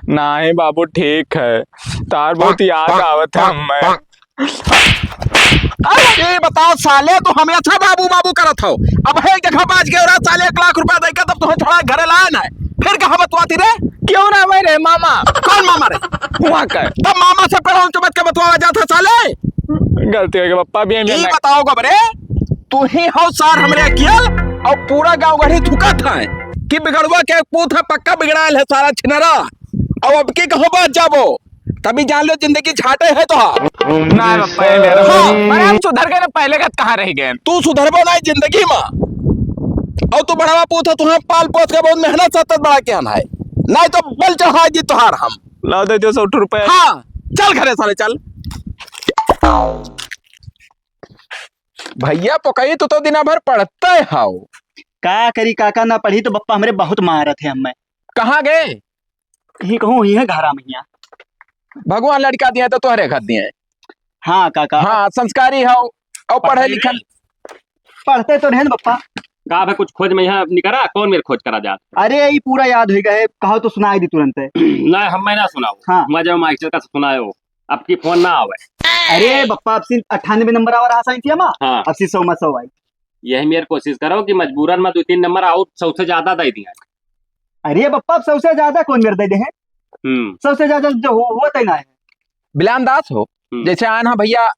नहीं बाबू ठीक है, तार बहुत याद आवत है मैं। अरे बताओ साले, तो हमें अच्छा बाबू बाबू करत हो, अब है जगह बाज के और साले 1 लाख रुपया देकर तब तुम्हें थोड़ा घरे लाया ना, फिर कहा बतवाती रे? क्यों ना भाई रे मामा? कौन मामा रे? वहाँ का तब मामा से पढ़ो चुमत के बतवा जाता साले। गलती हो गई पप्पा भी ये बताओ गबरे, तू ही हो सार हमरे अकियल और पूरा गांव गढ़ी थुका था कि बिगड़वा के पूत है पक्का बिगड़ायल है सारा छिनरा, और अब की कहो बात जाबो, तभी जान लो जिंदगी झाटे है तो। ना पप्पा ये मेरा अरे हम सुधर गए ना, पहले का कहाँ रह गए? तू सुधरबो नहीं जिंदगी में, और तू बढ़ावा पूत है, तुम्हें पाल पोस के बहुत मेहनत से तब बड़ा किया है, नहीं तो बल चढ़ा जी तुहार हम ला दे 200 रुपए। हाँ चल घरे साले चल। भैया पकई तो दिना भर पढ़ता है हाउ। का करी काका, ना पढ़ी तो बप्पा हमरे बहुत मारत है। हमें कहाँ गए? यही कहूँ ही है घरा में यहाँ। भगवान लड़का दिया तो तुहरे घर दिए। हाँ काका। हाँ संस्कारी हो और पढ़े लिखल। पढ़ते तो रहे बप्पा। का भाई कुछ खोज में यहाँ निकरा, कौन मेरे खोज करा जात? अरे ये पूरा याद हो गए, कहो तो सुनाई दी तुरंत। ना हम मैं ना सुनाओ। हाँ। मैं जब मास्टर का सुनायो, अब की फोन ना आवे। अरे बप्पा अब सिर्फ 98 नंबर आवा रहा साइंस में। हाँ। अब सिर्फ 100 आई। यही मेरे कोशिश करो कि मजबूरन में 2-3 नंबर आउट 100 से ज्यादा दे दिया। अरे बप्पा अब 100 से ज्यादा कौन मेरे दे है? 100 से ज्यादा जो हो तय ना है। बिलान दास हो, जैसे आना भैया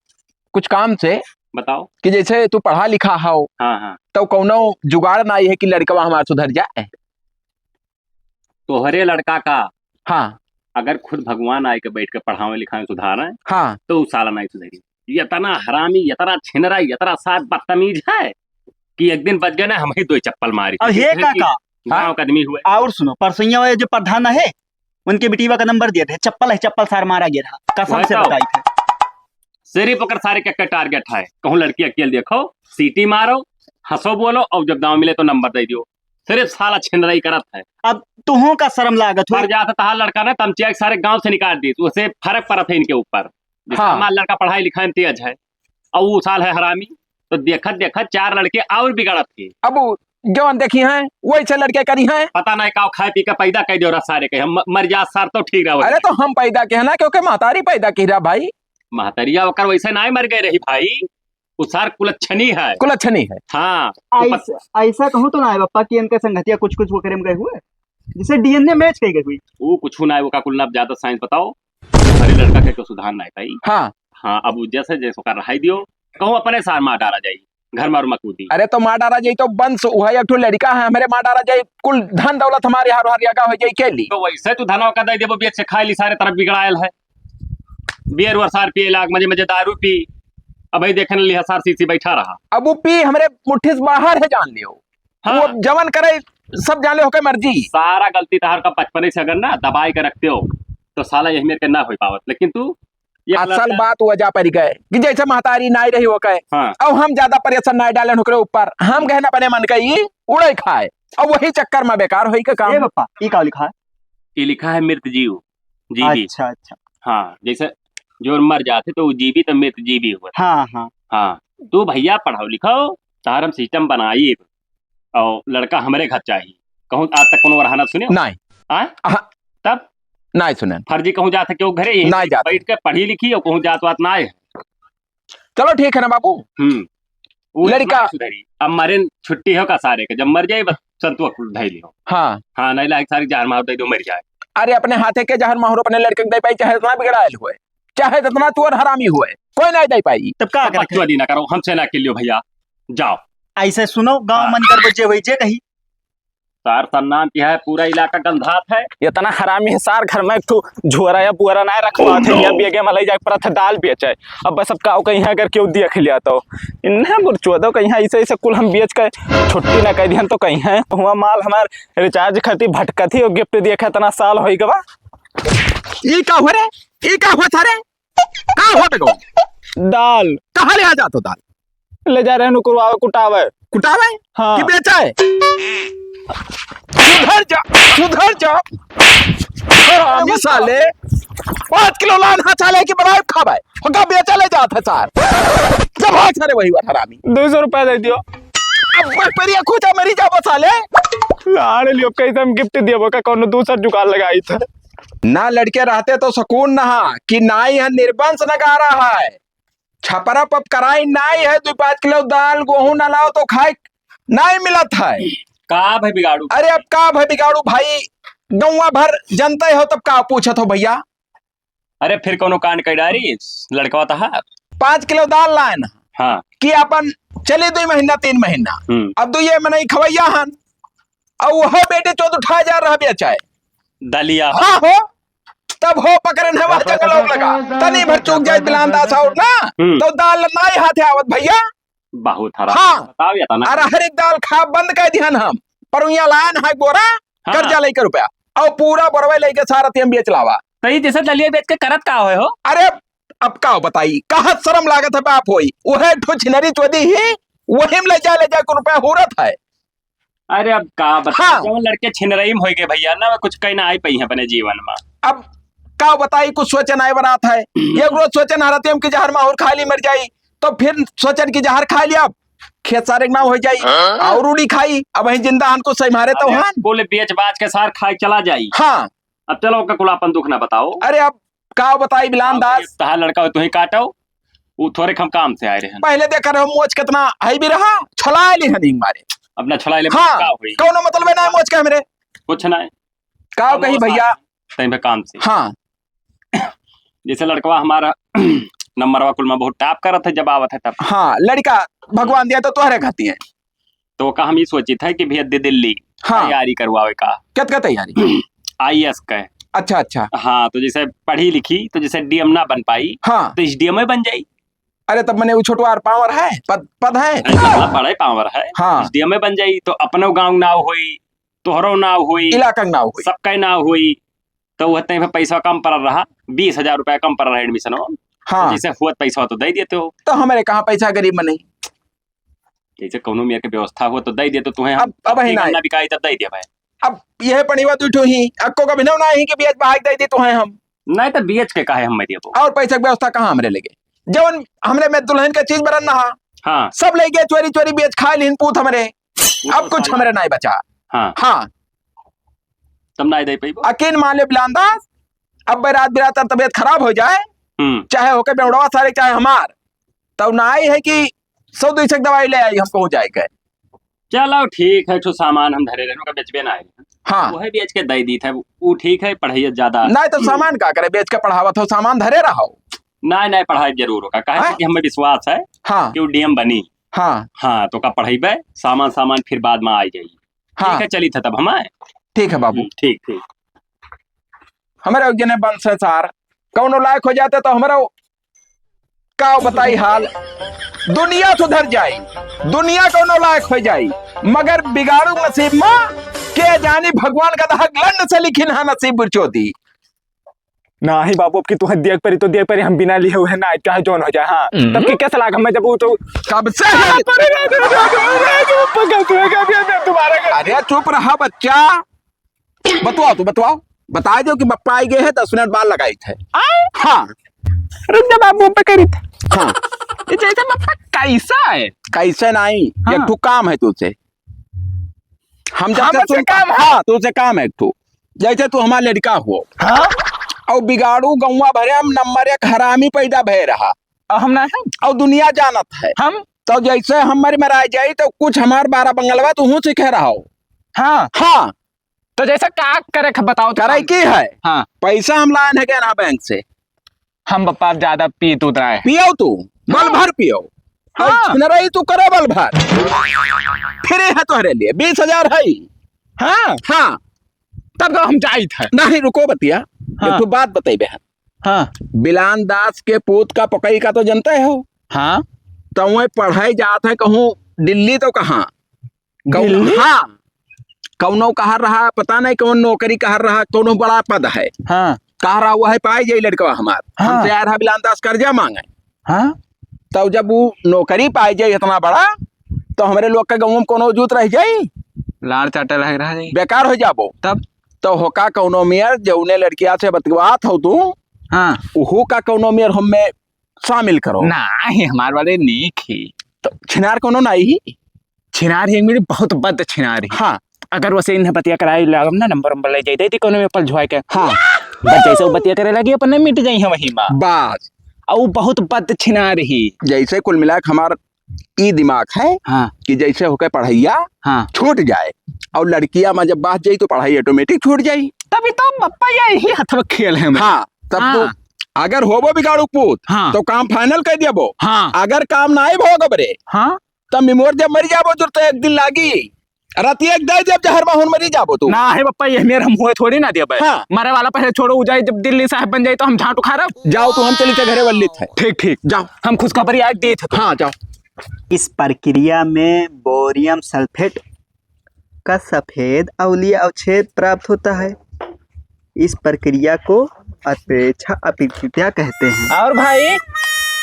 कुछ काम से बताओ कि जैसे तू पढ़ा लिखा हो। हाँ हाँ। तो कौनो जुगाड़ ना है कि लड़का हमारा सुधर जाए। तोहरे लड़का का हाँ अगर खुद भगवान आए के बैठ के पढ़ावे लिखावे सुधारे हाँ तो उस साला नहीं सुधरी। इतना हरामी, इतना छिनरा, इतना साथ बदतमीज है कि एक दिन बच गए ना, हम ही 2 चप्पल मारी। अब हे काका गाँव का आदमी हुए। और सुनो, परसों वाले जो प्रधान है उनके बेटीवा का नंबर दिए थे, चप्पल है चप्पल सार मारा गया था, कसम से बताई थे। सिरी पकड़ सारे क्या टारगेट है, कहूँ लड़की अकेले देखो, सीटी मारो, हंसो बोलो, और जब दाव मिले तो नंबर दे दियो। सिर्फ साला छिनराई करत है। अब तुहों का शर्म लागत हो। पर जाता तहा लड़का ने तमचिया सारे गांव से निकाल दी, उसे फर्क पड़ा था इनके ऊपर। हाँ। हमारा लड़का पढ़ाई लिखाई में तेज है और वो साल है हरामी, तो देखत देखत 4 लड़के और बिगड़त थे। अब जवन देखी हैं वही से लड़के करी हैं। पता नहीं का खाए पी के पैदा कर दियो सारे के, हम मर जा सार तो ठीक रहा। अरे तो हम पैदा के है ना, क्योंकि महतारी पैदा की रहा भाई। महतरिया होकर वैसे नहीं मर गए रही भाई, उसार कुलच्छनी है। कुलच्छनी है। हाँ ऐसा कहूँ तो ना है बप्पा कि इनके संगतिया कुछ वो करे में गए हुए, जिसे डीएनए मैच कही गई हुई। वो कुछ ना है, वो का कुल ज्यादा साइंस बताओ। हरे लड़का के तो सुधार नहीं भाई। हाँ हाँ। अब जैसे जैसे कर रहा दियो, कहूँ अपने सार मार डाला जाये, घर मारू मकूदी। अरे तो माँ डारा जाई तो बंश वही एक लड़का है हमारे, माँ डारा जाई कुल धन दौलत हमारे हार हरिया का हो जाई के ली। तो वैसे तू धनवा का दे देबो, बेच से खाई ली, सारे तरफ बिगड़ायल है। बियर वर्षार पिए लाग, मजे मजे दारू पी, अब देखने ली हसार सीसी बैठा रहा। अब वो पी हमारे मुट्ठी से बाहर है, जान लियो। हाँ। वो जवन करे सब जान लियो के मर्जी। सारा गलती तहार का बचपन से अगर ना दबाई के रखते हो तो साला यही मेरे के ना हो पावत। लेकिन तू असल बात वजह पर गए कि जैसे महतारी नाई रही हो गए। हाँ। और हम ज्यादा परेशान नाई डाले होकरे ऊपर, हम गहना बने मन कही उड़े खाए, और वही चक्कर में बेकार होई के काम। ए बप्पा ये का लिखा है? ये लिखा है मृत जीव जीवी। अच्छा अच्छा। हाँ, जैसे जो मर जाते तो वो जीवी तो मृत जीवी हुआ। हाँ हाँ हाँ। तू भैया पढ़ाओ लिखाओ, तार हम सिस्टम बनाई, और लड़का हमारे घर चाहिए। कहूँ आज तक कोनो वरहाना सुने नहीं तब नहीं सुने। फर्जी कहूँ जाते क्यों घरे ही नहीं जाते। बैठ के पढ़ी लिखी, और कहूँ जात वात ना आए। चलो ठीक है ना बाबू। वो लड़का सुधरी, अब मरे छुट्टी हो का सारे के, जब मर जाए बस संतुआ धैली हो। हाँ हाँ, नहीं लायक सारी जहर मार दे दो, मर जाए। अरे अपने हाथे के जहर मारो अपने लड़के दे पाई, चाहे इतना बिगड़ायल हुए, चाहे इतना चोर हरामी हुए, कोई नहीं दे पाई। तब का बकचोदी ना करो, हमसे ना किलियो भैया, जाओ। ऐसे सुनो, गांव मन कर बच्चे वही जे कही सार सन्नाम की है, पूरा इलाका गंधात है। इतना हरामी है सार, घर में एक तो झोरा या पुअरा ना रखवा थे, या बेगे मलाई जाए पर दाल बेचे। अब बस अब का कहीं अगर क्यों देख लिया तो इन्हें बुरचोदो कहीं ऐसे ऐसे कुल हम बेच के छुट्टी ना कर दिहन तो कहीं है हुआ माल हमार रिचार्ज खती भटकती और गिफ्ट दिए इतना साल हो गवा। ई का हो रे, ई का हो थारे का हो बेगो? दाल कहां ले आ जातो? दाल ले जा रहे हैं कुरवावे कुटावे कुटावे हाँ। कि बेचाए? सुधर जा, सुधर जा। हरामी साले 5 किलो लान हाथ साले की बनाए खावे, होगा बेचा ले जात है सार। जब हाथ सारे वही बात हरामी। 200 रुपया दे दियो। अब परिया खोजा मरी जाबो साले। लाड़ लियो कैसे हम गिफ्ट दियो का कोनो दूसरा जुगाड़ लगाई था। ना लड़के रहते तो सुकून नहा कि नाई है निर्बंस नगा रहा है। छपरा पप कराई नाई है 2-5 किलो दाल गेहूं न लाओ तो खाए नाई मिलत है। का भाई बिगाड़ू? अरे अब का भाई बिगाड़ू भाई, गौवा भर जनते हो तब का पूछत हो भैया। अरे फिर कोनो कांड कर डारी लड़का था। 5 किलो दाल लाए ना हाँ। कि अपन चले 2 महीना 3 महीना अब 2 में नहीं खवैया हन और वो बेटे 14 जा रहा बेचाए दलिया। हाँ हो तब हो पकड़न है वह जंगल लगा तनी भर चूक जाए बिलांदा साउट ना तो दाल नाई हाथे आवत भैया। बहुत हरा। हाँ। बताओ या ना। अरे हर एक दाल खा बंद कर दिहन हम पर यहाँ लायन है बोरा हाँ। कर्जा लेकर रुपया और पूरा बोरवा लेके सारा तेम बेच लावा। तो ये जैसे दलिया बेच के करत का हो? अरे अब का बताई कहा शर्म लागत है बाप होई वह ठुचनरी चोदी ही वही में ले जा को रुपया हुरत है। अरे अब का बता। हाँ। जो लड़के छिनरई में हो गए भैया ना कुछ कहीं ना आई पई है अपने जीवन में। अब का बताई कुछ सोचन आए बरात है एक रोज सोचन हरते हम की जहर माहौर खाली मर जाई तो फिर सोचन की जहर खा लिया खेत सारे ना हो जाई और उड़ी खाई अब वही जिंदा हन को सही मारे तो हन बोले बेच बाच के सार खाए चला जाई। हाँ। अब चलो का कुलापन दुख ना बताओ। अरे अब का बताई बिलान दास तहा लड़का तू ही काटो वो थोड़े हम काम से आए रहे पहले देखा रहो मोच कितना हाई भी रहा छला ली हनी मारे अपना छुड़ा ले। हाँ का हुई कौन मतलब है ना मोच का मेरे कुछ ना है का कही भैया। तहीं पे काम से हाँ जैसे लड़कवा हमारा नंबरवा कुल में बहुत टाप करत है जब आवत है तब। हाँ लड़का भगवान दिया तो तुहरे खाती है। तो का हम ये सोची था कि भैया दिल्ली हाँ। तैयारी करवावे का क्या तैयारी आईएएस का। अच्छा अच्छा। हाँ तो जैसे पढ़ी लिखी तो जैसे डीएम ना बन पाई हाँ तो एसडीएम में बन जाई। अरे तब मैंने वो छोटवार पावर है पद है बड़ा पावर है। हाँ एसडीएम में बन जाई तो अपनो गांव नाव होई तोहरो नाव होई इलाका ना हुई सबका नाव होई तो वह पे पैसा कम पड़ रहा 20,000 रुपया कम पड़ रहा एडमिशन हो। हाँ जैसे हुआ पैसा तो दे देते हो तो हमारे कहाँ पैसा गरीब में नहीं। जैसे कोनो मेयर के व्यवस्था हो तो दे दे तो तुम्हें अब ही ना बिकाई तब दे दे भाई। अब यह पढ़ीवा तू ही अक्को का भिनव ना ही कि बेच बहाक दे दी तो है हम नहीं तो बीएच के काहे हम में देबो और पैसा की व्यवस्था कहाँ हमरे लगे जवन हमरे में दुल्हन का चीज बरन नहा हाँ सब ले गए चोरी चोरी बेच खा लीन पूत हमरे अब कुछ हमरे नहीं बचा। हाँ हाँ तब ना दे पाइबो। अकीन मान ले बिलांदाज अब रात बिरात तबियत खराब हो जाए चाहे होके बेवड़वा सारे चाहे हमार तब ना आई है कि 100-200 दवाई ले आई हमको हो जाएगा। चलो ठीक है तो सामान हम धरे रहने का बेचबे ना है। हाँ वो है बेच के दे दी था वो ठीक है पढ़ाई ज्यादा नहीं तो सामान का करे बेच के पढ़ावत हो सामान धरे रहो। नहीं पढ़ाई जरूर होगा काहे कि हमें विश्वास है हाँ कि वो डीएम बनी। हाँ हाँ तो का पढ़ाई सामान फिर बाद में आ जाएगी। हाँ ठीक है चली था तब हम आए। ठीक है बाबू ठीक ठीक हमारे जने बंश है सार कौनो लायक हो जाते तो हमारा का बताई हाल दुनिया सुधर जाई दुनिया कौनो लायक हो जाई मगर बिगाड़ू नसीब में के जानी भगवान का दहक लंड से लिखी ना नसीब बुरचोती ना ही बाबू अब की तू देख परी तो देख परी हम बिना लिए हुए ना चाहे जोन हो जाए। हाँ तब की कैसा लगा मैं जब वो तो कब से अरे चुप रहा बच्चा बतवाओ तू बतवाओ बता दो कि बप्पा आई गए हैं 10 मिनट बाद लगाई थे। हाँ रुक जा बाबू पे करी था। हाँ ये जैसे बप्पा कैसा है कैसे नहीं हाँ। एक ठू काम है तुझसे हम जब हमसे से काम है? हाँ तुझसे काम है एक ठू जैसे तू हमारा लड़का हो हाँ और बिगाड़ू गौवा भरे हम नंबर 1 हरामी पैदा भय रहा हम ना है और दुनिया जानत है हम तो जैसे हमारे में रह जाई तो कुछ हमार 12 बंगलवा तू सीखे रहा हो। हाँ हाँ तो जैसा का करे बताओ तो करे की है हाँ पैसा हम लाए है ना बैंक से हम बप्पा ज्यादा पी तू रहा है पियो तू बल भर पियो हाँ। रही तू करे बल भर फिर है तुम्हारे लिए 20,000 है। हाँ हाँ तब तो हम जाई थे। नहीं रुको बतिया हाँ। एक तो बात बताई बहन हाँ बिलान दास के पूत का पकई का तो जनते हो। हाँ तो वह पढ़ाई जात है कहूँ दिल्ली तो कहाँ दिल्ली? हाँ कौनो कहा रहा पता नहीं कौन नौकरी कहा रहा कौनो बड़ा पद है हाँ कहा रहा हुआ है पाई जाई लड़का हमार हाँ। हमसे आ रहा बिलान दास कर्जा मांगे हाँ तो जब वो नौकरी पाई जाए इतना बड़ा तो हमारे लोग के गाँव में कोनो जूत रह जाई लाड़ चाटा लग रहा है बेकार हो जाबो तब तो होका कौनो मेयर जौने लड़किया से बतवात हो तू हाँ उहो का कौनो मेयर हमें शामिल करो नहीं हमारे वाले नीक ही तो छिनार कोनो नहीं छिनार ही मेरी बहुत बद छिनार ही। हाँ अगर वैसे इन्हें बतिया कराई लागम ना नंबर ले जाते थी कोनो में पल झुआ के हाँ बस जैसे वो बतिया करे लगी अपन मिट जाई है वही माँ। बस और वो बहुत बद छिना रही। जैसे कुल मिला के हमार ई दिमाग है हाँ कि जैसे होके पढ़ैया हाँ छूट जाए और लड़कियां में जब बात जाई तो पढ़ाई ऑटोमेटिक छूट जाई। तभी तो पप्पा यही हथवा खेल है में। हाँ तब हाँ। तो अगर होबो बिगाड़ू पूत हाँ। तो काम फाइनल कर दियाबो। हाँ अगर काम ना होगा बरे हाँ तब मिमोर जब मरी जाबो तो एक दिन लागी राती एक दे जब जहर माहौल मरी जाबो तू। ना है पप्पा, ये मेरा मुँह थोड़ी ना दिया भाई। हाँ। मरे वाला पहले छोड़ो, हो जाए जब दिल्ली साहब बन जाए तो हम झाट उखा रहे। जाओ तो हम चली के घरे वल्लित है। ठीक ठीक जाओ। हम खुशखबरी आज दे थे। हाँ जाओ। इस प्रक्रिया में बोरियम सल्फेट का सफेद अम्लीय अवच्छेद प्राप्त होता है। इस प्रक्रिया को अपेक्षा अपिक्रिया कहते हैं। और भाई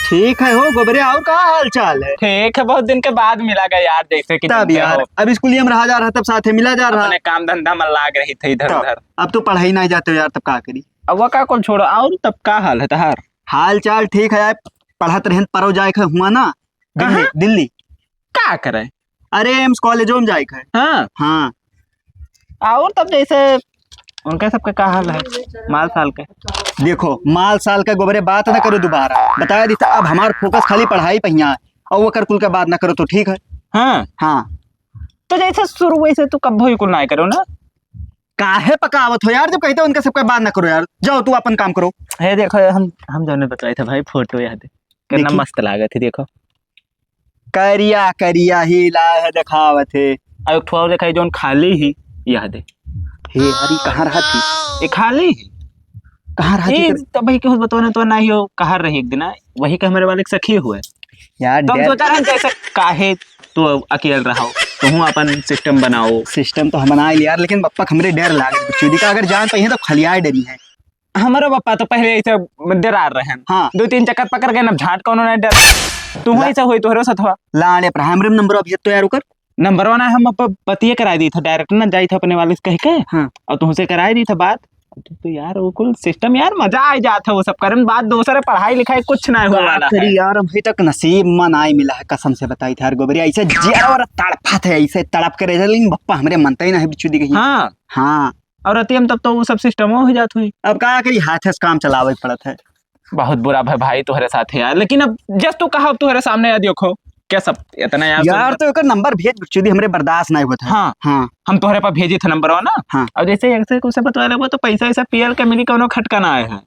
ठीक है हो गोबरे, और का हाल चाल है? ठीक है, बहुत दिन के बाद मिला गया यार, जैसे कि तब जानते यार हो, अब स्कूलिया में रहा जा रहा, तब साथे मिला जा रहा। अपने काम धंधा में लाग रही थी इधर तब, उधर। अब तो पढ़ाई नहीं जाते हो यार, तब का करी। अब वो का कौन छोड़ो। और तब का हाल है तहार? हाल चाल ठीक है यार, पढ़त रहन परो जाए के हुआ ना दिल्ली। कहाँ? दिल्ली का करे? अरे एम्स कॉलेजों में जाए के। हाँ। हाँ और तब जैसे उनका सबका का हाल है माल साल के? देखो माल साल का गोबरे बात ना करो दोबारा, बताया दी था। अब हमार फोकस खाली पढ़ाई पे यहाँ है, और वो कर कुल का बात ना करो तो ठीक है। हाँ हाँ तो जैसे शुरू वैसे तू कब भी कुल ना करो ना। काहे पकावत हो यार, जब कहते हो उनका सबका बात ना करो यार, जाओ तू अपन काम करो। है देखो, हम जो ने बताए थे भाई, फोटो याद है कितना देखी? मस्त लागे थी। देखो करिया करिया ही ला है दिखावत है। और थोड़ा देखा जो खाली ही याद है। हे हरी कहाँ रहा थी? ये खाली ही कहाँ रहा ये थी? तब भाई कुछ बताओ ना तो नहीं हो कहा रही एक दिन वही का हमारे वाले सखी हुए। यार तो हम सोचा रहे जैसे काहे तो अकेले रहो, तुम अपन सिस्टम बनाओ। सिस्टम तो हम बना लिया यार, लेकिन पप्पा हमरे डर लागे चूदी का, अगर जान पाई है तो खलियाए डरी है। हमारे पापा तो पहले ऐसे डरा रहे हैं। हाँ। 2-3 चक्कर पकड़ गए ना, झाट कौन नहीं डर। तुम ऐसा हुई तो सथवा लाने पर हमरे नंबर अभी तो यार उकर नंबर 1 हम पतिये करा दी था, डायरेक्ट ना जाई था अपने वाले से कह के। हाँ। और तुमसे कराई दी था बात। तो यार वो कुल सिस्टम यार मजा आ जाता वो सब करन। बात दूसरे पढ़ाई लिखाई कुछ ना हुआ वाला है। यार अभी तक नसीब मन आई मिला है, कसम से बताई थी यार गोबरी, ऐसे जिया तड़पा थे, ऐसे तड़प के रह, लेकिन पप्पा हमरे मनता ही ना है बिचुदी कहीं। हाँ हाँ और अतियम तब तो वो सब सिस्टम हो जात हुई। अब का करी, हाथ से काम चलावे पड़त है। बहुत बुरा भाई तुम्हारे साथ है यार, लेकिन अब जस्ट तू कहा तुम्हारे सामने याद देखो क्या सब इतना यार तो एक नंबर भेज बिचुदी, हमरे बर्दाश्त नहीं होता है। हाँ हाँ हम तुम्हारे पास भेजे थे नंबर 1 ना। हाँ। और जैसे ऐसे कुछ बता रहे वो तो पैसा ऐसा पीएल के मिली कोनो खटका ना आए हैं।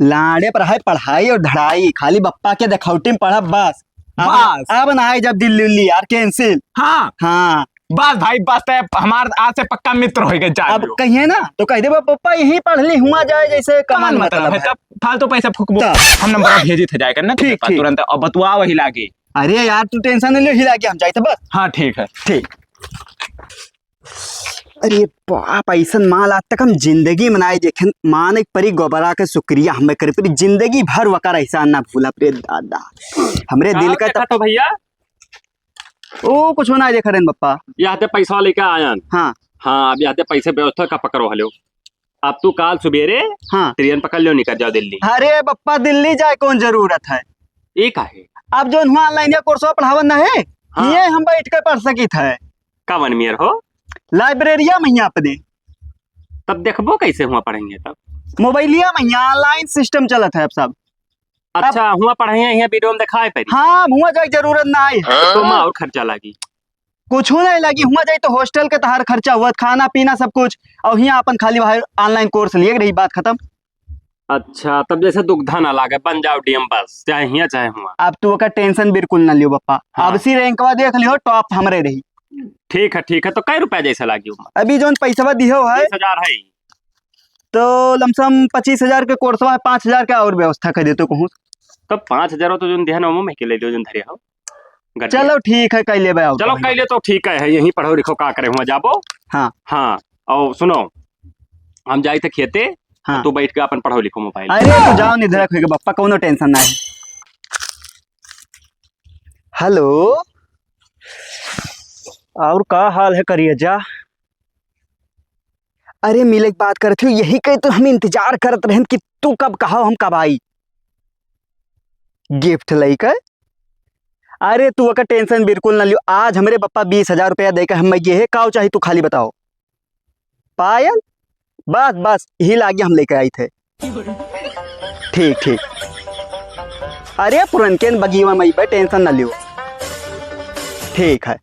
लाड़े पर है पढ़ाई और धड़ाई, खाली बप्पा के देखौटी में पढ़ा बस। बस। अब ना आए जब दिल्ली उल्ली यार कैंसिल। हाँ हाँ बस भाई बस तय हमारे आज से पक्का मित्र हो गए। अब कहिए ना तो कह दे पप्पा यहीं पढ़ ली हुआ जाए, जैसे कमान मतलब है। तब फालतू पैसा फूकबो। तब। हम नंबर भेजे थे जाकर ना ठीक, ठीक। तुरंत अब बतुआ वही लागे। अरे यार तू टेंशन नहीं ले, हिला के हम जाए थे बस। हाँ ठीक है। ठीक। अरे बाप, ऐसा माल आज तक हम जिंदगी में नहीं देखे। माने परी गोबरा के शुक्रिया हमें करे, पूरी जिंदगी भर वकर ऐसा ना भूला प्रे दादा। हमरे दिल का देखा तो भैया ओ कुछ ना देखा रेन पप्पा। यहाँ पैसा लेके आयन। हाँ हाँ अब यहाँ पैसे व्यवस्था का पकड़ो हलो। अब तू काल सुबेरे हाँ। ट्रेन पकड़ लो, निकल जाओ दिल्ली। अरे पप्पा दिल्ली जाए कौन जरूरत है? एक है अब जो ऑनलाइन कोर्स पढ़ावन ना है। हाँ। ये हम बैठ कर पढ़ सकी था का वन मियर हो लाइब्रेरिया में यहाँ पे दे, तब देखबो कैसे हुआ पढ़ेंगे तब। मोबाइलिया में यहाँ ऑनलाइन सिस्टम चलत है अब सब। अच्छा हुआ पढ़े यहाँ वीडियो में दिखाए पड़ी हाँ हुआ जाए जरूरत ना है। तो माँ और खर्चा लगी कुछ नहीं लगी, हुआ जाए तो हॉस्टल के तहार खर्चा हुआ, खाना पीना सब कुछ, और यहाँ अपन खाली बाहर ऑनलाइन कोर्स लिए रही, बात खत्म। अच्छा तब जैसे दुग्धा ना लागे, बन जाओ डीएम बस, चाहे यहाँ चाहे हुआ। अब तू का टेंशन बिल्कुल ना लियो पप्पा। हाँ। अब सी रैंकवा देख लियो, टॉप हमरे रही। ठीक है तो कई रुपया जैसे लागी अभी जो पैसा दियो है 20,000 है। तो लमसम 25,000 के कोर्स है, 5,000 का और व्यवस्था कर देते कहूँ। तब 5,000 तो जो ध्यान में के ले लो जो धरे हो। चलो ठीक है, कह ले चलो कह ले तो ठीक है, यही पढ़ो लिखो का करे हुआ जाबो। हाँ हाँ और सुनो, हम जाए थे खेते। हाँ। तू बैठ के अपन पढ़ो लिखो मोबाइल। अरे तू जाओ निधर रखोगे पप्पा, कोनो टेंशन ना है। हेलो और का हाल है करिए जा? अरे मिले की बात करते हो, यही कही तो हम इंतजार करत रहे कि तू कब कहो हम कब आई गिफ्ट लेकर। अरे तू अगर टेंशन बिल्कुल ना लियो, आज हमरे पप्पा 20,000 रुपया देकर हम ये है काव चाहिए तू खाली बताओ। पायल बस बस यही लागे हम लेकर आई थे। ठीक ठीक। अरे पुरनके बगीवा में भाई टेंशन ना लियो। ठीक है,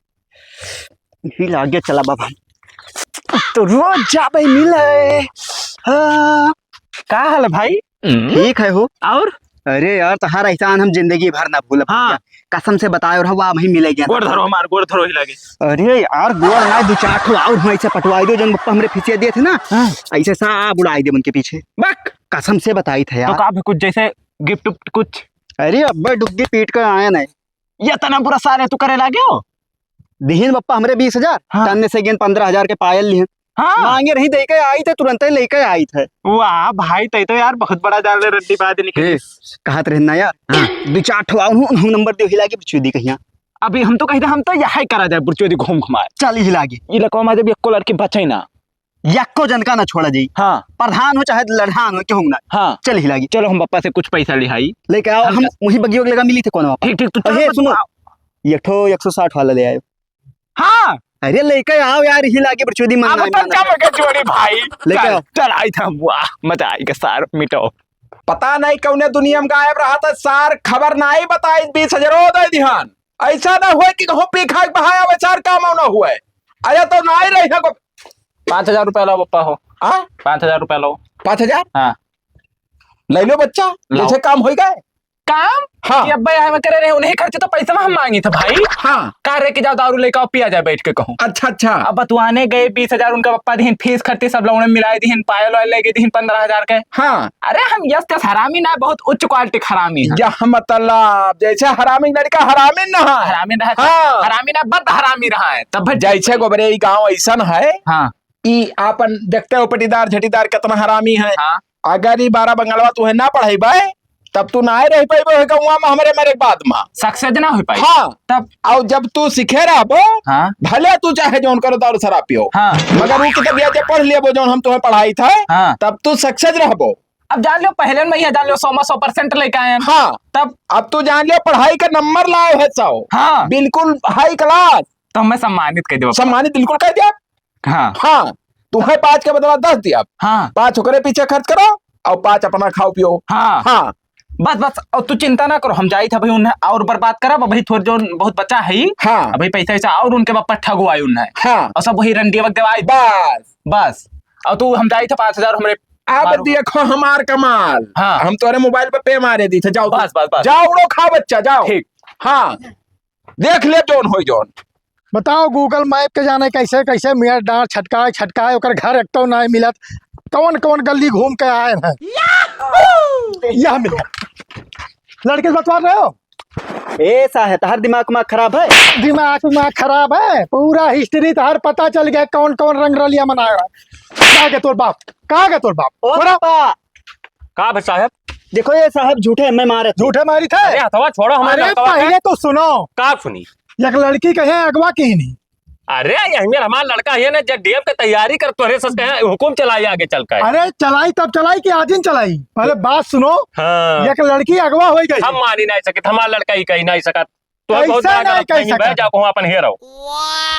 हिल आगे चला बाबा। तो रोज जाबे मिले। हाँ। का हाल है भाई? ठीक है हो। और अरे यार तहारा एहसान हम जिंदगी भर ना भूल। हाँ। कसम से बताए और हवा वही मिले गया। गोड़ धरो हमार, गोड़ धरो ही लगे। अरे यार गोड़ ना दो चार ठो और हम ऐसे पटवाई दो जन पप्पा हमरे फीसिया दिए थे ना। हाँ। ऐसे सब उड़ाई दे उनके पीछे। बक कसम से बताई थे तो यार। का भी कुछ जैसे गिफ्ट उफ्ट कुछ? अरे अब्बा डुग्गी पीट कर आया नहीं। ये तना पूरा सारे तू करे लागे हो? दिहिन पप्पा हमरे 20,000 हाँ। टन से गेन 15,000 के पायल लिहन। हाँ। मांगे नहीं दे के आई थे, तुरंत ही लेके आई थे। वाह भाई तई तो यार बहुत बड़ा जाल रड्डी बात निकली। कहत रहना यार। दो चार ठो और हम नंबर दे हिला के बिचू दी कहिया। अभी हम तो कहते हम तो यही करा जाए बुरचोदी घूम घुमाए। चल हिला के ये लको में जब एको लड़की बचे ना। यक्को जनका ना छोड़ा जी। हाँ प्रधान हो चाहे लड़ान हो क्यों ना। हाँ चल हिला के चलो हम पापा से कुछ पैसा लिहाई लेके आओ। हम वही बगियो के लगा मिली थे कौन वापस। ठीक ठीक तू अरे सुनो एक ठो 160 वाला ले आयो। हाँ अरे लेके आओ यार हिला के बिचू मन अब ना तो जम के जोड़ी भाई लेके आओ। चल आई था। वाह मजा आएगा सार मिटो। पता नहीं कौने दुनिया में गायब रहा था सार, खबर ना ही बताई 20,000 दे ध्यान। ऐसा ना हुए कि कहूँ पी खा के बहाया हुआ सार काम ना हुए। अरे तो ना ही रही है 5,000 रुपया लो पप्पा हो। 5,000 रुपया लो। 5,000 हाँ ले लो बच्चा, जैसे काम हो गए काम। हाँ। कि अब्बा यहाँ में करे रहे उन्हें खर्चे तो पैसा में हम मांगी थे भाई। हाँ। कह रहे कि जाओ दारू लेकर आओ पिया जाए बैठ के कहूँ। अच्छा अच्छा। अब बतवाने गए 20,000 उनका पप्पा दीन फीस खर्चे सब लोगों ने मिलाए दीन पायल वायल लेके दीन 15,000 के। हाँ। अरे हम यस तस हरामी ना, बहुत उच्च क्वालिटी हरामी है। यह मतलब जैसे हरामी लड़का हरामी ना है। हरामी रहा हाँ। हरामी ना बद हरामी रहा है तब जैसे गोबरे गांव ऐसा है। हाँ ई आपन देखते हो पटीदार झटीदार कितना हरामी है। हाँ। अगर ई 12 बंगलवा तुम्हें ना पढ़ाई बाय तब तू ना रह पाई गाँव में हमारे मेरे बाद में सक्सेस ना हो पाई। हाँ। तब और जब तू सीखे रहो हाँ भले तू चाहे जोन करो दारू शराब पियो। हाँ। मगर वो किताबिया जब पढ़ लिया जोन हम तुम्हें पढ़ाई था हाँ। तब तू सक्सेस रहो। अब जान लो पहले में ही जान लो 100% लेके आए हैं। हाँ। तब अब तू जान लियो पढ़ाई का नंबर लाओ है 100। हाँ बिल्कुल हाई क्लास तो हमें सम्मानित कर दो। सम्मानित बिल्कुल कर दिया। हाँ हाँ। तुम्हें 5 के बदला 10 दिया। हाँ 5 होकर पीछे खर्च करो और 5 अपना खाओ पियो। हाँ हाँ। बस बस और तू चिंता ना करो, हम जाई था भाई उन्हें और बर्बाद करा भाई थोड़ी जो बहुत बच्चा है ही। हाँ। अभी पैसा ऐसा और उनके बाप ठगो आई उन्हें। हाँ। और सब वही रंडी वक्त आई बस बस। और तू हम जाई था 5,000 हमरे। अब देखो हमार कमाल। हाँ। हम तुम्हारे मोबाइल पे मारे दी थे। जाओ बस बस बस जाओ उड़ो खा बच्चा जाओ। ठीक। हाँ देख ले जोन हो जोन। बताओ गूगल मैप के जाने कैसे कैसे मियाँ डांट छटकाए ओकर घर एक तो नहीं मिलत। कौन कौन गली घूम के आए हैं। यह मिल गया। लड़के से बतवा रहे हो? ऐसा है तहार दिमाग में खराब है। दिमाग खराब है। पूरा हिस्ट्री तहार पता चल गया कौन कौन रंग रलिया मनाया है। कहाँ के तोर बाप, कहाँ के तोर बाप? ओ बोलो। पापा का भाई साहब? देखो ये साहब झूठे मैं मारे थे। झूठे मारी थे। अरे हथवा छोड़ो हमारे अरे लड़कवा के। पहले तो सुनो। का सुनी? एक लड़की कहे अगवा की नहीं। अरे यही हमारा लड़का है ना जब डीएम की तैयारी कर तोरे से हुकुम चलाई आगे चल कर। अरे चलाई तब चलाई कि आजिन चलाई। अरे बात सुनो। हाँ। एक लड़की अगवा हो गई। हम मानी नहीं सके, हमारा लड़का ही कही नहीं सकत। तो कैसे बहुत बड़ा नहीं गलत कह फहमी सकत? बह जाओ कहूं अपन हेरो।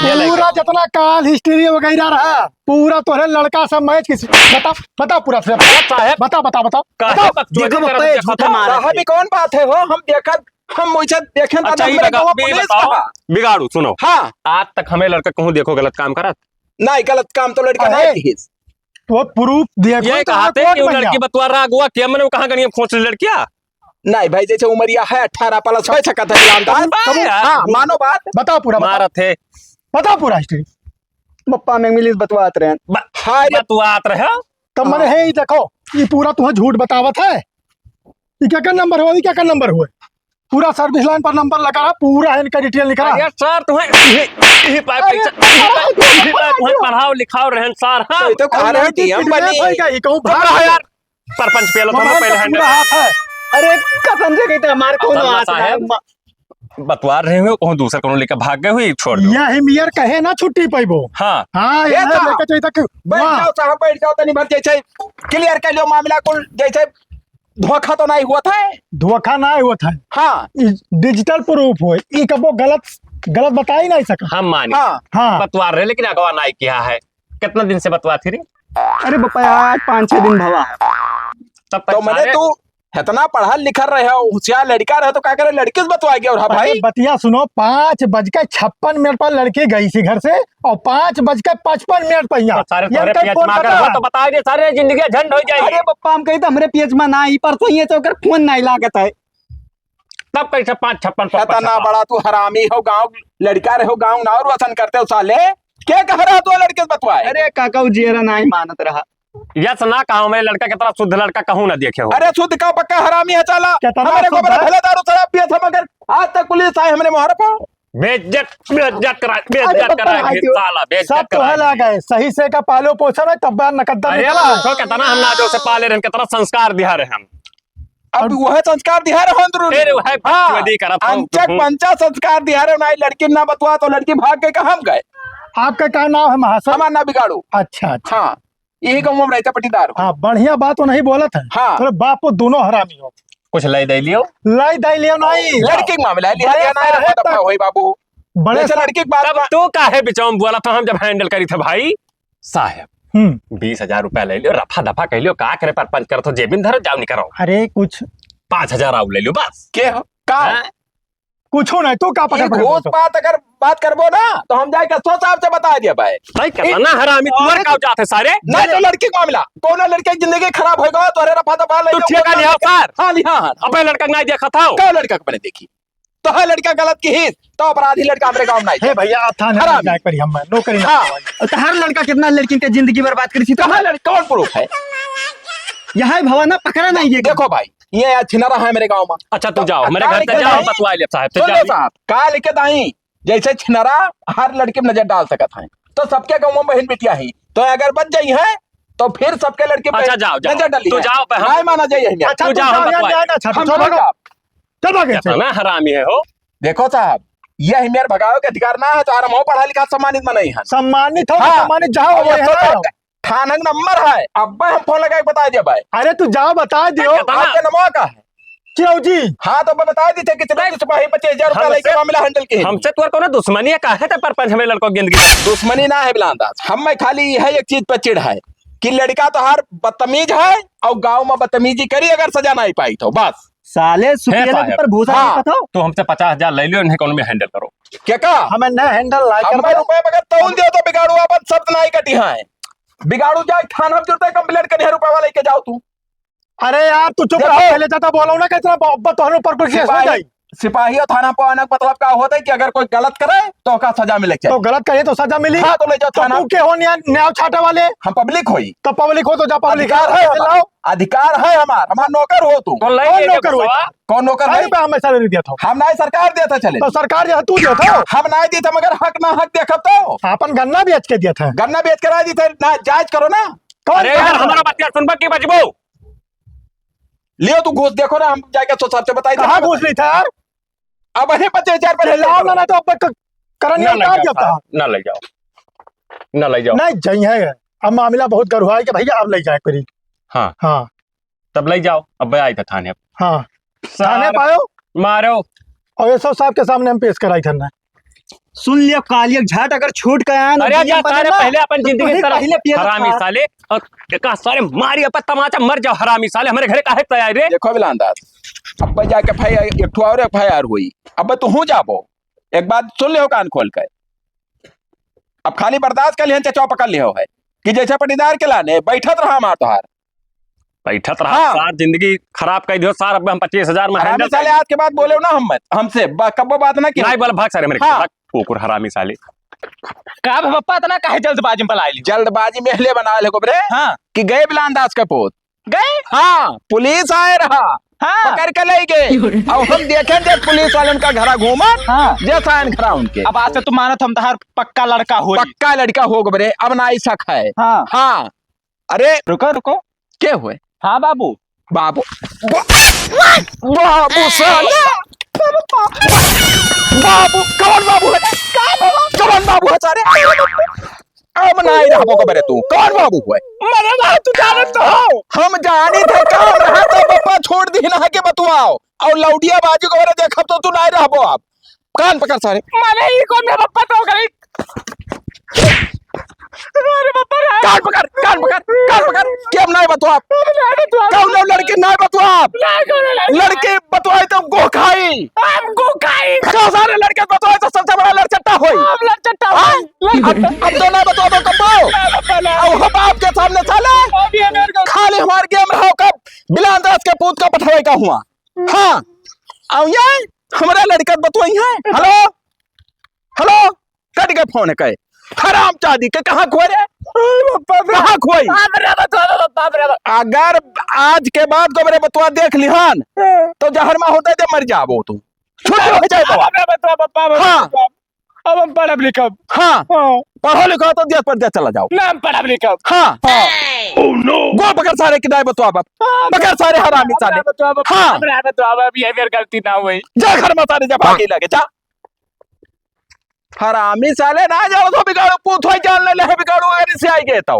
ये ले पूरा जितना काल हिस्ट्री वगैरह रहा पूरा तोहरे लड़का सब मैच किसी बता पूरा से साहब बता काहे बकचोदी देखो करत पप्पा, देखो झूठा तो? मार- साहब ये कौन बात है हो? हम देखत हम वैसे देखें अच्छा ही बताओ बिगाड़ू सुनो। हाँ। आज तक हमें लड़का कहूं देखो गलत काम करत। नहीं गलत काम तो लड़का अरे, नहीं किस। तो प्रूफ देखो। ये तो कहा थे कोर्ट कि वो में लड़की जाओ। बतवा रहा गुआ क्या मैंने कहा गणिया खोज लड़कियां। नहीं भाई जैसे उमरिया है 18 प्लस हो सकता है ईमानदार। यार। हाँ मानो बात। बताओ पूरा मारत थे बता पूरा हिस्ट्री। पप्पा में इंग्लिश बतवात रहे। हाँ रे, बतवात रहे। तब मैंने है देखो ये पूरा तुम्हें झूठ बतावत है। ये क्या नंबर हुआ, ये क्या नंबर हुए? पूरा सर्विस लाइन पर नंबर लगा रहा, पूरा है इनका डिटेल लिखा अरे है। सर तुम्हें पढ़ाओ लिखाओ रहन सर। हाँ तो कह रहे हैं DM बनी। यार सरपंच पहले तो हम पहले हैंडल हाथ है। अरे कसम से कहते हमारे को अब्दुल्ला साहब। बतवा रहे हो कहूं दूसरा कोनो लेकर भाग गए हुई छोड़ दो। यह मियर कहे ना छुट्टी पाइबो। हाँ हाँ ये ये तो- लेके चाहिए तक बैठ जाओ साहब बैठ जाओ तनी भर जैसे क्लियर कर लो मामला को। जैसे धोखा तो नहीं हुआ था। धोखा ना हुआ था। हाँ। डिजिटल प्रूफ हो ये कबो गलत बता ही नहीं सका। हम मानी हाँ। हाँ बतवा रहे लेकिन अगवा नहीं किया है। कितना दिन से बतवा थी रे? अरे पप्पा आज 5-6 दिन भवा है। तब तो तक मैंने सारे तू इतना पढ़ा लिखा रहे हो, होशियार लड़का रहे तो क्या करे, लड़के से बतवाएगी। और हाँ अरे भाई बतिया सुनो, 5:56 पर लड़की गई थी घर से और 5:55 पर यहाँ। तो सारे ये तोरे इनका पियच फोन मांगर कटा। हो तो बता दे, सारे जिंदगी झंड हो जाएगी। अरे पप्पा हम कही तो हमरे पेज में ना आई पर तो ये तो कर फोन नहीं लागत है। तब कैसे 5:56 पर इतना बड़ा तू हरामी हो, गाँव लड़का रहे हो, गाँव ना रोशन करते हो साले। क्या कह रहा तू लड़के से बतवाए? अरे काका वो जेरा नहीं मानत रहा। यस ना कहा, मेरे लड़का की तरह शुद्ध लड़का कहूँ ना देखे हो। अरे शुद्ध का पक्का हरामी है साला। कितना हमारे को शुद्ध बड़ा है? भले दारू शराब पिया था, मगर आज तक पुलिस आए हमारे मोहर पर। बेइज्जत करा, अरे बेइज्जत पप्पा, करा आई क्यों? साला, सब बेइज्जत तो है करा। ला गए, सही से का पालो पोछा तब बार नकद्दर अरे निकला। तो कितना हम नाजो से पाले रहे, कितना संस्कार दिया रहे हम। अब वह संस्कार दिया रहे हो फिर वह बदतमीजी करत हो। अंचक पंचा संस्कार दिया रहे ना, लड़की ना बतवा तो लड़की भाग के कहाँ हम गए। आपका क्या नाम है महाशय? हमारा ना बिगाड़ो। अच्छा अच्छा। हाँ, यही गाँव में रहता पटीदार हो। हाँ बढ़िया बात तो नहीं बोलत है। हाँ। थोड़े बापो दोनों हरामी हो। कुछ ले दे लियो। लाई दाई लियो नहीं। लड़की के मामला है, लिया बड़े लिया ना साहेब रहा तक- होई बाबू। बड़े जैसे लड़की की बात तब तू काहे बिचौम बोला था, हम जब हैंडल करी थे भाई साहब। 20,000 रुपया ले लियो, रफा दफा कह लियो, का करे परपंच कर तो जेबिन धरो, जाओ निकरो। अरे कुछ 5,000 आउ ले लियो बस। के हो का हाँ? कुछ हो नहीं, तू का पकड़ पकड़ घोष बोलतो? बात अगर बात करबो ना तो हम जाके सो साहब से बता दिया भाई। भाई कितना हरामी तुअर का जाते सारे। नहीं तो लड़की का मामला कौन लड़के की जिंदगी खराब होगा तो अरे रफा दफा ले तू जाओ, ठेका कौन लिया लड़का- सर। हाँ लिया हाँ। अबे लड़का नहीं देखा था। क्या लड़का को मैंने देखी तो है लड़का गलत की ही तो अपराधी लड़का हमारे गाँव में नहीं। हे भैया आप थाने हरामी। में जाए करी, हम नौकरी ना हाँ। करवाई। तो हर लड़का कितना लड़की की जिंदगी बर्बाद करी थी तो कहाँ लड़का कौन प्रूफ है? यहाँ भवाना पकड़ा नहीं ये। देखो भाई ये छिनरा है मेरे गाँव में। अच्छा तू जाओ, मेरे का घर लिखे से जाओ, दाई? बतवा ले साहब से सुन लो जाओ। साहब का लिखे दाई, जैसे छिनरा हर लड़के में नजर डाल सकता है तो सबके गाँव में बहन बेटिया ही तो अगर बच जाई है तो फिर सबके लड़के पे अच्छा, जाओ, जाओ। नजर डाली तू है। जाओ, पे हम- नहीं माना जाइए अच्छा तू तू जा, हम जाओ, बतवाए। जाए ना छठ, हम चल भागो, जाओ। चल भागे से। कितना हरामी है हो। देखो साहब ये मेरे भगावे के अधिकार ना है तो आराम हो पढ़ा लिखा सम्मानित में नहीं है। सम्मानित हो, हाँ। सम्मानित जाओ और वो ये तो है। थाना का नंबर है, अब हम फोन लगा के बता दिया भाई। अरे तू जाओ बता दियो। कितना? आपके नंबर का है? क्यों जी? हाँ तो मैं बता दी थे कितने सिपाही 25,000 रुपया लेके मामला हैंडल किए। हमसे तुअर को ना दुश्मनी है, काहे ते परपंच हमें लड़कों की जिंदगी में। दुश्मनी ना है बिलांदाज, हम में खाली यह एक चीज पे चिढ़ है कि लड़का तो हर बदतमीज है और गांव में बदतमीजी करी अगर सजा नहीं पाई तो बस। साले सुखिया साहब। पर भूसा हाँ। नहीं पता। तो हमसे 50,000 ले लियो, इन्हें कौन में हैंडल करो। क्या कहा हमें न हैंडल लाई हम कर रुपए बगैर तौल दियो तो बिगाड़ू अब शब्द नहीं कटी है। बिगाड़ू जाए थाना जुड़ते कंप्लेंट करिए रुपए वाले के जाओ तू। अरे यार तू चुप देखो। रहो, पहले ज्यादा बोलो ना, कितना तोहरे ऊपर कुछ केस हो जाए। सिपाही और थाना पर आने का मतलब क्या होता है कि अगर कोई गलत करे तो का सजा मिले तो गलत करिए तो सजा मिली। हाँ तो ले जाओ तो थाना। तू के हो न्याय छाटे वाले? हम पब्लिक होई, तो पब्लिक हो तो जा पब्लिक अधिकार है हमारा, अधिकार है हमारा नौकर हो तू। कौन ले कौन ये नौकर हुआ? बसवा? कौन नौकर अरे नहीं? पे हमें सैलरी दिया था हम नहीं सरकार देता चले तो सरकार जो तू दिया था, हम नहीं दी थे मगर हक ना हक देखब तो अपन गन्ना बेच के दिया था। गन्ना बेच कर दी थे ना, जांच करो ना। कौन अरे यार हमारा बच्चा सुनबा की बजबो। लियो तू घूस देखो ना, हम जाके सो सबसे बताई कहाँ घूस ली था यार? अब वही 25,000 पर लाओ ना, तो अब करन ना ले काट जाओ जाता। साहब, ना ले जाओ, ना ले जाओ। नहीं जई है, अब मामला बहुत गरुआ है कि भैया अब ले जाए करी। हाँ हाँ तब ले जाओ, अब आई था थाने। हाँ थाने सार पायो मारो। और एसओ साहब के सामने हम पेश कराई था। सुन लियो कालिया झाट अगर छूट के आया ना अरे दुनिया यार बने सारे ना, पहले अपन तो जिंदगी तुम्हें तरह पहले पिया हरामी था। साले और का सारे मारी अपन तमाचा मर जाओ हरामी साले, हमारे घरे काहे तैयार रे। देखो बिलांदाज अब जाके एक ठो और FIR हुई, अब तू हूँ जाबो एक बात सुन लियो कान खोल कर। अब खाली बर्दाश्त कर लिहन चचा पकड़ लियो है कि जैसे पटीदार के लाने बैठत रहा मार तोहार। बैठत रहा हाँ। सार जिंदगी खराब कर दियो सार, अब हम 25,000 में हरामी हैंडल साले आज के बाद बोले ना हम मत हमसे कब्बो बात ना की। नहीं बोल भाग सारे मेरे हाँ। कुकुर हरामी साले। का पप्पा इतना काहे जल्दबाजी में पलाई ली? जल्दबाजी में हले बना ले गोबरे हाँ कि गए बिलांदाज का पोत गए। हाँ पुलिस आए रहा हाँ पकड़ के ले गए। अब हम देखें जब पुलिस वाले उनका घरा घूमत हाँ। जैसा घरा उनके अब आज से तू मानत हम तहार पक्का लड़का हो। पक्का लड़का हो गोबरे, अब ना ही शक है। हाँ हाँ अरे रुको रुको। क्या हुए हाँ बाबू। बाबू बाबू साला बाबू कौन बाबू है? कौन बाबू है सारे? अब नहीं रहा गोबरे तू कौन बाबू है? मरे भाई तू जानत तो हो। हम जानी थे काम रहा तो पप्पा छोड़ दी ना के बतवाओ और लौडिया बाजू को देखब तो तू नहीं रहबो। आप कान पकड़ सारे मने ही कौन मेरा पप्पा तो गई। अरे पापा रे कान पकड़ क्या नहीं बतो आप कौन लो लड़की नहीं बतो आप लड़की बतवाई तो गोखाई हमको काई क्या सारे लड़के बतवाई तो सबसे बड़ा लड़चट्टा होई हम लचटा अब तो नहीं बतो अब कब अब हम आपके सामने चले खाली हमार गेम रहो कब बिलान दास के पूत का पठवाई का हुआ हाँ अब ये हमारा लड़का बतवाई है हेलो कट के फोन है कहे हराम चादी के कहाँ खोए रे कहाँ खोई अगर आज के बाद को मेरे बतवा देख लिहान तो जहर में होता है मर जाओ तू छुट्टी हो जाए तो हाँ अब हम पढ़ब लिखब हाँ पढ़ो लिखो तो देश पर चला जाओ नाम पढ़ब लिखब हाँ गो बकर सारे किनाए बतवा बाप बकर सारे हरामी साले हाँ बिहेवियर गलती ना हुई जा घर में सारे जब आगे लगे जा हरामी साले ना जाओ तो बिगाड़ो पूछ जान ले बिगाड़ो अगर इसे आई गए तो